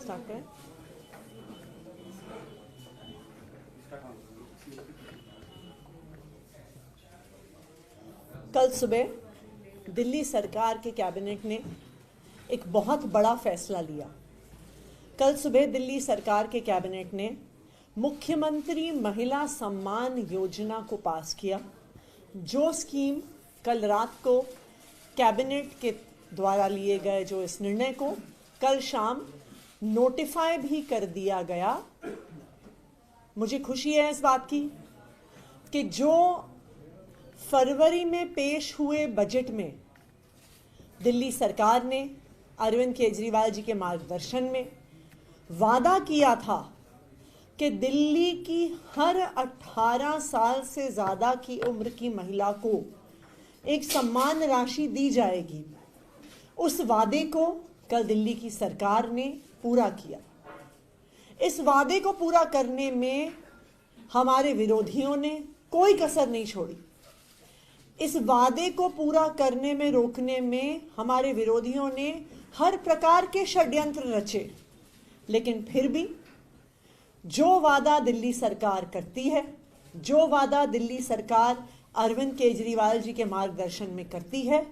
Start करें। कल सुबह दिल्ली सरकार के कैबिनेट ने एक बहुत बड़ा फैसला लिया। कल सुबह दिल्ली सरकार के कैबिनेट ने मुख्यमंत्री महिला सम्मान योजना को पास किया। जो स्कीम कल रात को कैबिनेट के द्वारा लिए गए जो इस निर्णय को कल शाम नोटिफाई भी कर दिया गया। मुझे खुशी है इस बात की कि जो फरवरी में पेश हुए बजट में दिल्ली सरकार ने अरविंद केजरीवाल जी के मार्गदर्शन में वादा किया था कि दिल्ली की हर 18 साल से ज़्यादा की उम्र की महिला को एक सम्मान राशि दी जाएगी, उस वादे को कल दिल्ली की सरकार ने पूरा किया। इस वादे को पूरा करने में हमारे विरोधियों ने कोई कसर नहीं छोड़ी। इस वादे को पूरा करने में रोकने में हमारे विरोधियों ने हर प्रकार के षड्यंत्र रचे, लेकिन फिर भी जो वादा दिल्ली सरकार करती है, जो वादा दिल्ली सरकार अरविंद केजरीवाल जी के मार्गदर्शन में करती है,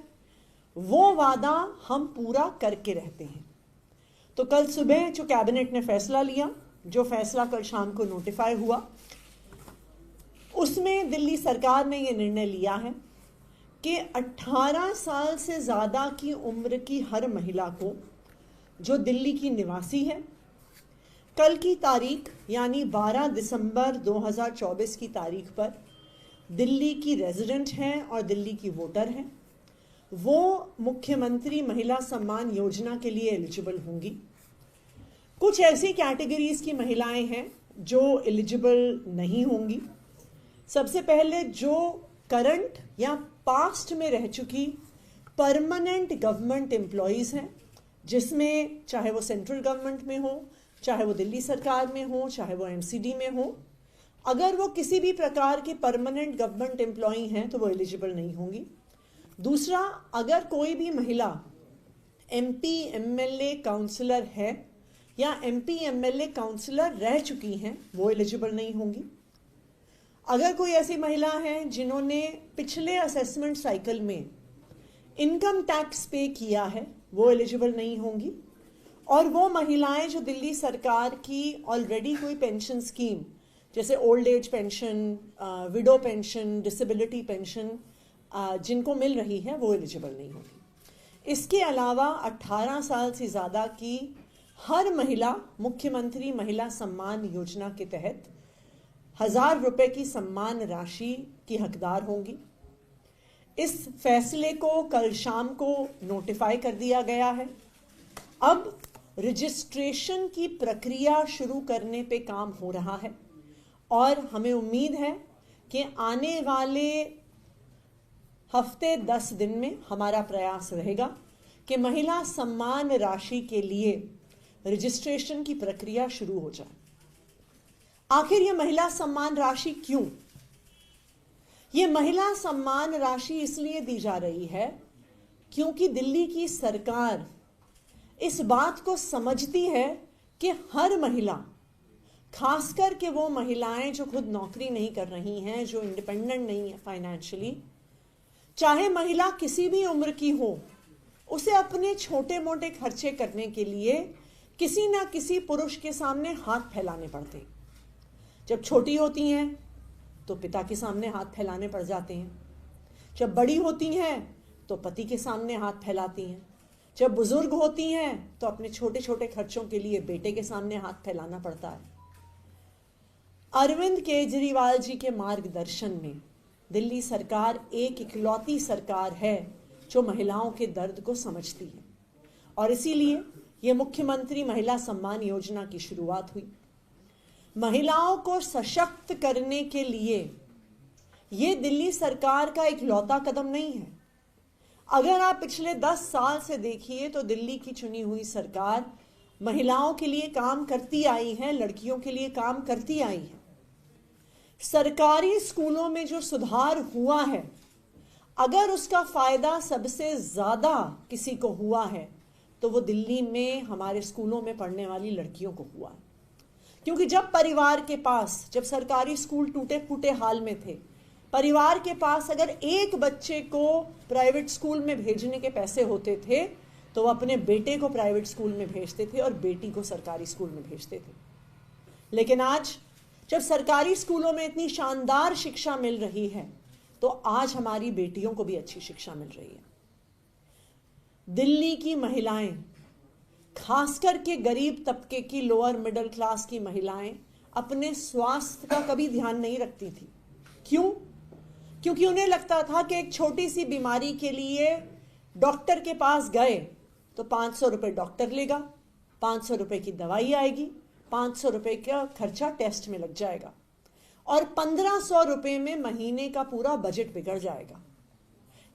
वो वादा हम पूरा करके रहते हैं। तो कल सुबह जो कैबिनेट ने फैसला लिया, जो फैसला कल शाम को नोटिफाई हुआ, उसमें दिल्ली सरकार ने ये निर्णय लिया है कि 18 साल से ज़्यादा की उम्र की हर महिला को जो दिल्ली की निवासी है, कल की तारीख यानी 12 दिसंबर 2024 की तारीख पर दिल्ली की रेजिडेंट हैं और दिल्ली की वोटर हैं, वो मुख्यमंत्री महिला सम्मान योजना के लिए एलिजिबल होंगी। कुछ ऐसी कैटेगरीज की महिलाएं हैं जो एलिजिबल नहीं होंगी। सबसे पहले जो करंट या पास्ट में रह चुकी परमानेंट गवर्नमेंट एम्प्लॉयज़ हैं, जिसमें चाहे वो सेंट्रल गवर्नमेंट में हो, चाहे वो दिल्ली सरकार में हो, चाहे वो एमसीडी में हो, अगर वो किसी भी प्रकार के परमानेंट गवर्नमेंट एम्प्लॉई हैं तो वो एलिजिबल नहीं होंगी। दूसरा, अगर कोई भी महिला एमपी एमएलए काउंसलर है या एमपी एमएलए काउंसलर रह चुकी हैं, वो एलिजिबल नहीं होंगी। अगर कोई ऐसी महिला है जिन्होंने पिछले असेसमेंट साइकिल में इनकम टैक्स पे किया है, वो एलिजिबल नहीं होंगी। और वो महिलाएं जो दिल्ली सरकार की ऑलरेडी कोई पेंशन स्कीम जैसे old age pension, window pension, disability pension जिनको मिल रही है, वो एलिजिबल नहीं होगी। इसके अलावा 18 साल से ज़्यादा की हर महिला मुख्यमंत्री महिला सम्मान योजना के तहत 1000 रुपये की सम्मान राशि की हकदार होंगी। इस फैसले को कल शाम को नोटिफाई कर दिया गया है। अब रजिस्ट्रेशन की प्रक्रिया शुरू करने पे काम हो रहा है और हमें उम्मीद है कि आने वाले हफ्ते 10 दिन में हमारा प्रयास रहेगा कि महिला सम्मान राशि के लिए रजिस्ट्रेशन की प्रक्रिया शुरू हो जाए। आखिर ये महिला सम्मान राशि क्यों? ये महिला सम्मान राशि इसलिए दी जा रही है क्योंकि दिल्ली की सरकार इस बात को समझती है कि हर महिला, खासकर के वो महिलाएं जो खुद नौकरी नहीं कर रही हैं, जो इंडिपेंडेंट नहीं है फाइनेंशियली, चाहे महिला किसी भी उम्र की हो, उसे अपने छोटे मोटे खर्चे करने के लिए किसी ना किसी पुरुष के सामने हाथ फैलाने पड़ते हैं। जब छोटी होती हैं तो पिता के सामने हाथ फैलाने पड़ जाते हैं, जब बड़ी होती हैं तो पति के सामने हाथ फैलाती हैं, जब बुजुर्ग होती हैं तो अपने छोटे छोटे खर्चों के लिए बेटे के सामने हाथ फैलाना पड़ता है। अरविंद केजरीवाल जी के मार्गदर्शन में दिल्ली सरकार एक इकलौती सरकार है जो महिलाओं के दर्द को समझती है और इसीलिए ये मुख्यमंत्री महिला सम्मान योजना की शुरुआत हुई। महिलाओं को सशक्त करने के लिए ये दिल्ली सरकार का इकलौता कदम नहीं है। अगर आप पिछले 10 साल से देखिए तो दिल्ली की चुनी हुई सरकार महिलाओं के लिए काम करती आई है, लड़कियों के लिए काम करती आई है। सरकारी स्कूलों में जो सुधार हुआ है, अगर उसका फायदा सबसे ज्यादा किसी को हुआ है तो वो दिल्ली में हमारे स्कूलों में पढ़ने वाली लड़कियों को हुआ। क्योंकि जब परिवार के पास, जब सरकारी स्कूल टूटे फूटे हाल में थे, परिवार के पास अगर एक बच्चे को प्राइवेट स्कूल में भेजने के पैसे होते थे तो वो अपने बेटे को प्राइवेट स्कूल में भेजते थे और बेटी को सरकारी स्कूल में भेजते थे। लेकिन आज जब सरकारी स्कूलों में इतनी शानदार शिक्षा मिल रही है तो आज हमारी बेटियों को भी अच्छी शिक्षा मिल रही है। दिल्ली की महिलाएं, खासकर के गरीब तबके की, लोअर मिडिल क्लास की महिलाएं अपने स्वास्थ्य का कभी ध्यान नहीं रखती थी। क्यों? क्योंकि उन्हें लगता था कि एक छोटी सी बीमारी के लिए डॉक्टर के पास गए तो 500 रुपये डॉक्टर लेगा, 500 रुपये की दवाई आएगी, 500 रुपये का खर्चा टेस्ट में लग जाएगा और 1500 रुपये में महीने का पूरा बजट बिगड़ जाएगा।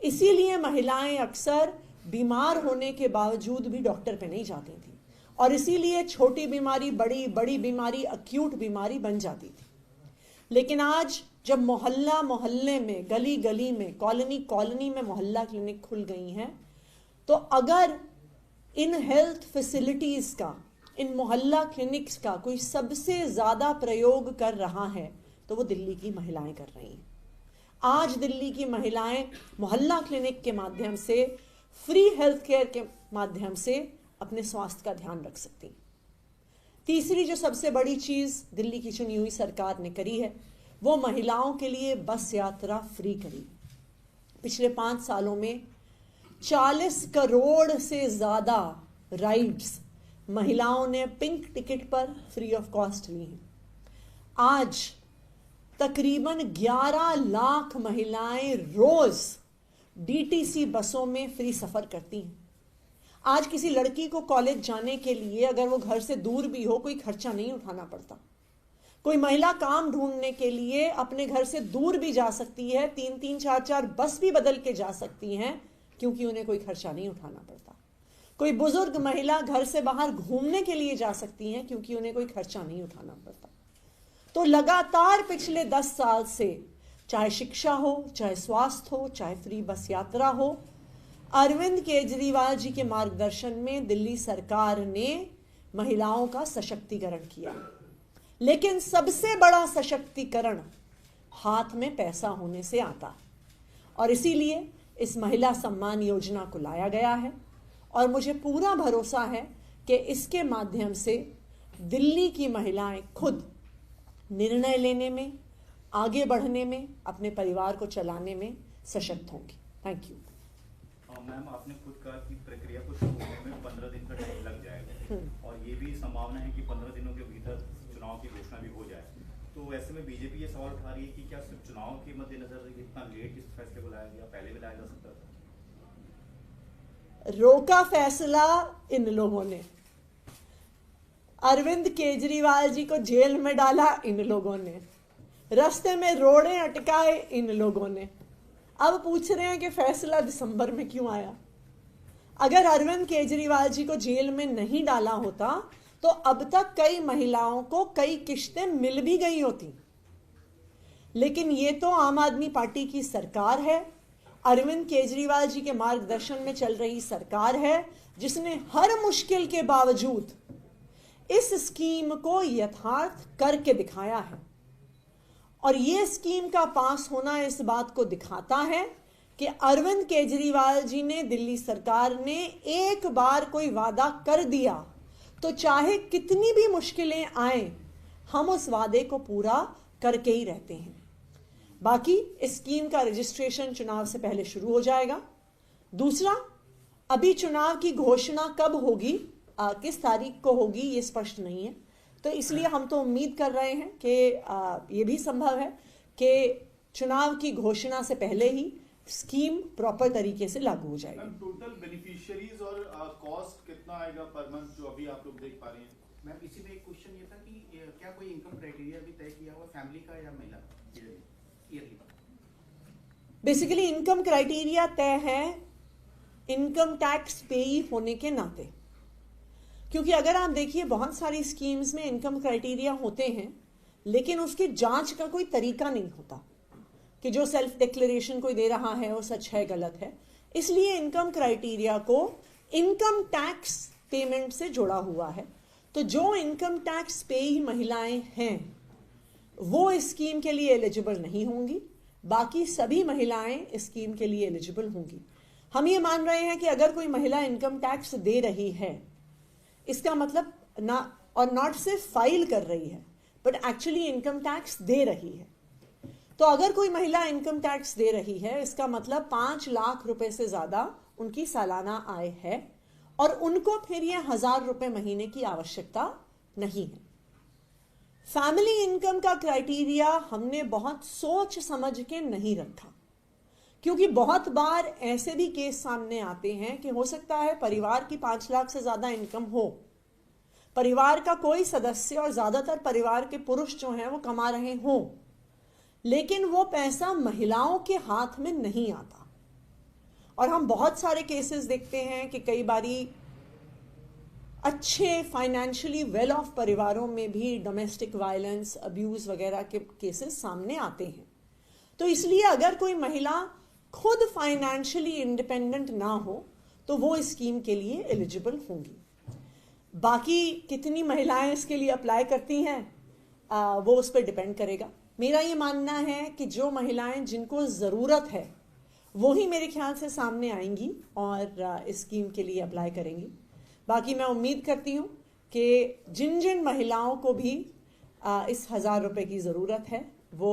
इसीलिए महिलाएं अक्सर बीमार होने के बावजूद भी डॉक्टर पे नहीं जाती थी और इसीलिए छोटी बीमारी बड़ी, बड़ी बीमारी अक्यूट बीमारी बन जाती थी। लेकिन आज जब मोहल्ला मोहल्ले में, गली गली में, कॉलोनी कॉलोनी में मोहल्ला क्लिनिक खुल गई हैं, तो अगर इन हेल्थ फैसिलिटीज का, इन मोहल्ला क्लिनिक्स का कोई सबसे ज्यादा प्रयोग कर रहा है तो वो दिल्ली की महिलाएं कर रही हैं। आज दिल्ली की महिलाएं मोहल्ला क्लिनिक के माध्यम से, फ्री हेल्थ केयर के माध्यम से अपने स्वास्थ्य का ध्यान रख सकती हैं। तीसरी जो सबसे बड़ी चीज दिल्ली की चुनी हुई सरकार ने करी है वो महिलाओं के लिए बस यात्रा फ्री करी। पिछले 5 सालों में 40 करोड़ से ज्यादा राइड्स महिलाओं ने पिंक टिकट पर फ्री ऑफ कॉस्ट ली हैं। आज तकरीबन 11 लाख महिलाएं रोज डीटीसी बसों में फ्री सफर करती हैं। आज किसी लड़की को कॉलेज जाने के लिए अगर वो घर से दूर भी हो कोई खर्चा नहीं उठाना पड़ता। कोई महिला काम ढूंढने के लिए अपने घर से दूर भी जा सकती है, 3-3, 4-4 बस भी बदल के जा सकती हैं क्योंकि उन्हें कोई खर्चा नहीं उठाना पड़ता। कोई बुजुर्ग महिला घर से बाहर घूमने के लिए जा सकती हैं क्योंकि उन्हें कोई खर्चा नहीं उठाना पड़ता। तो लगातार पिछले 10 साल से, चाहे शिक्षा हो, चाहे स्वास्थ्य हो, चाहे फ्री बस यात्रा हो, अरविंद केजरीवाल जी के मार्गदर्शन में दिल्ली सरकार ने महिलाओं का सशक्तिकरण किया। लेकिन सबसे बड़ा सशक्तिकरण हाथ में पैसा होने से आता है और इसीलिए इस महिला सम्मान योजना को लाया गया है और मुझे पूरा भरोसा है कि इसके माध्यम से दिल्ली की महिलाएं खुद निर्णय लेने में, आगे बढ़ने में, अपने परिवार को चलाने में सशक्त होंगी। Thank you. मैम, आपने खुद कहा कि प्रक्रिया को शुरू होने में 15 दिन का टाइम लग जाएगा और ये भी संभावना है कि 15 दिनों के भीतर चुनाव की घोषणा भी हो जाए। तो ऐसे में बीजेपी ये सवाल उठा रही है कि क्या सिर्फ चुनाव के मद्देनजर इतना लेट इस फैसले को लाया गया, पहले भी लाया जा सकता था? रोका फैसला इन लोगों ने, अरविंद केजरीवाल जी को जेल में डाला इन लोगों ने, रास्ते में रोड़े अटकाए इन लोगों ने। अब पूछ रहे हैं कि फैसला दिसंबर में क्यों आया। अगर अरविंद केजरीवाल जी को जेल में नहीं डाला होता तो अब तक कई महिलाओं को कई किश्तें मिल भी गई होती। लेकिन ये तो आम आदमी पार्टी की सरकार है, अरविंद केजरीवाल जी के मार्गदर्शन में चल रही सरकार है जिसने हर मुश्किल के बावजूद इस स्कीम को यथार्थ करके दिखाया है। और ये स्कीम का पास होना इस बात को दिखाता है कि अरविंद केजरीवाल जी ने, दिल्ली सरकार ने एक बार कोई वादा कर दिया तो चाहे कितनी भी मुश्किलें आए हम उस वादे को पूरा करके ही रहते हैं। बाकी इस स्कीम का रजिस्ट्रेशन चुनाव से पहले शुरू हो जाएगा। दूसरा, अभी चुनाव की घोषणा कब होगी, किस तारीख को होगी, ये स्पष्ट नहीं है। तो इसलिए हम तो उम्मीद कर रहे हैं कि ये भी संभव है कि चुनाव की घोषणा से पहले ही स्कीम प्रॉपर तरीके से लागू हो जाएगी। टोटल बेनिफिशियरीज और कॉस्ट कितना आएगा पर मंथ जो अभी आप लोग देख पा रहे हैं? मैम, इसी में एक क्वेश्चन ये था कि क्या कोई इनकम क्राइटेरिया भी तय किया हुआ फैमिली का या महिला ईयरली? बेसिकली इनकम क्राइटेरिया तय है इनकम टैक्स पेई होने के नाते, क्योंकि अगर आप देखिए बहुत सारी स्कीम्स में इनकम क्राइटेरिया होते हैं लेकिन उसकी जांच का कोई तरीका नहीं होता कि जो सेल्फ डिक्लेरेशन कोई दे रहा है वो सच है गलत है। इसलिए इनकम क्राइटेरिया को इनकम टैक्स पेमेंट से जुड़ा हुआ है। तो जो इनकम टैक्स पेई महिलाएं हैं वो इस स्कीम के लिए एलिजिबल नहीं होंगी, बाकी सभी महिलाएं इस स्कीम के लिए एलिजिबल होंगी। हम ये मान रहे हैं कि अगर कोई महिला इनकम टैक्स दे रही है, इसका मतलब ना, और नॉट सिर्फ फाइल कर रही है बट एक्चुअली इनकम टैक्स दे रही है, तो अगर कोई महिला इनकम टैक्स दे रही है इसका मतलब 5 लाख रुपए से ज्यादा उनकी सालाना आय है और उनको फिर ये 1000 रुपए महीने की आवश्यकता नहीं है। फैमिली इनकम का क्राइटेरिया हमने बहुत सोच समझ के नहीं रखा, क्योंकि बहुत बार ऐसे भी केस सामने आते हैं कि हो सकता है परिवार की 5 लाख से ज्यादा इनकम हो, परिवार का कोई सदस्य और ज्यादातर परिवार के पुरुष जो हैं वो कमा रहे हों, लेकिन वो पैसा महिलाओं के हाथ में नहीं आता। और हम बहुत सारे केसेस देखते हैं कि कई बारी अच्छे फाइनेंशियली वेल ऑफ परिवारों में भी डोमेस्टिक वायलेंस, अब्यूज वगैरह के केसेस सामने आते हैं। तो इसलिए अगर कोई महिला खुद फाइनेंशियली इंडिपेंडेंट ना हो तो वो इस स्कीम के लिए एलिजिबल होंगी। बाकी कितनी महिलाएं इसके लिए अप्लाई करती हैं वो उस पर डिपेंड करेगा। मेरा ये मानना है कि जो महिलाएं जिनको ज़रूरत है वो ही मेरे ख्याल से सामने आएंगी और इस स्कीम के लिए अप्लाई करेंगी। बाकी मैं उम्मीद करती हूँ कि जिन जिन महिलाओं को भी इस 1000 रुपए की ज़रूरत है वो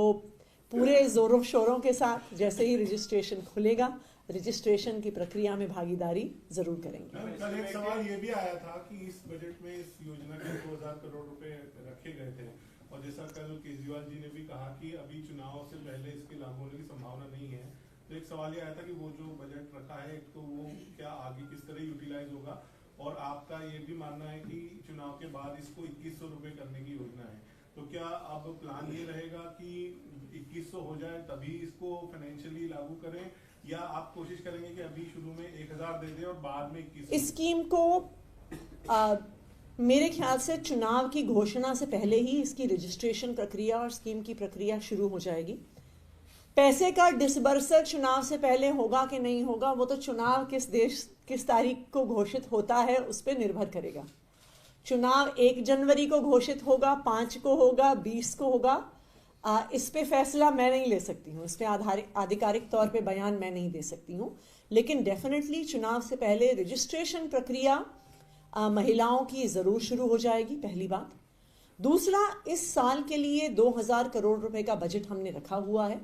पूरे ज़ोरों शोरों के साथ जैसे ही रजिस्ट्रेशन खुलेगा रजिस्ट्रेशन की प्रक्रिया में भागीदारी जरूर करेंगे। कल एक सवाल ये भी आया था कि इस बजट में इस योजना के 2000 करोड़ रुपए रखे गए थे और जैसा कल केजरीवाल जी ने भी कहा कि अभी चुनाव से पहले इसके लागू होने की संभावना नहीं है, तो एक सवाल ये आया था कि वो जो बजट रखा है तो वो क्या आगे किस तरह यूटिलाइज होगा, और आपका ये भी मानना है कि चुनाव के बाद इसको 2100 रुपए करने की योजना है, तो क्या अब प्लान ये रहेगा कि 2100 हो जाए तभी इसको फाइनेंशियली लागू करें, या आप कोशिश करेंगे कि अभी शुरू में 1000 दे दें और बाद में 2100? इस स्कीम को मेरे ख्याल से चुनाव की घोषणा से पहले ही इसकी रजिस्ट्रेशन प्रक्रिया और स्कीम की प्रक्रिया शुरू हो जाएगी। पैसे का डिसबर्सर चुनाव से पहले होगा कि नहीं होगा वो तो चुनाव किस तारीख को घोषित होता है उस पर निर्भर करेगा। चुनाव 1 जनवरी को घोषित होगा, 5 को होगा, 20 को होगा, इस पे फैसला मैं नहीं ले सकती हूँ, इस पे आधिकारिक तौर पे बयान मैं नहीं दे सकती हूँ, लेकिन डेफिनेटली चुनाव से पहले रजिस्ट्रेशन प्रक्रिया महिलाओं की जरूर शुरू हो जाएगी, पहली बात। दूसरा, इस साल के लिए 2000 करोड़ रुपए का बजट हमने रखा हुआ है।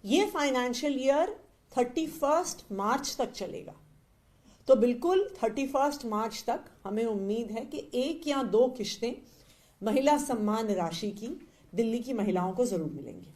ये फाइनेंशियल ईयर 31 मार्च तक चलेगा, तो बिल्कुल 31 मार्च तक हमें उम्मीद है कि 1 या 2 किश्तें महिला सम्मान राशि की दिल्ली की महिलाओं को जरूर मिलेंगी।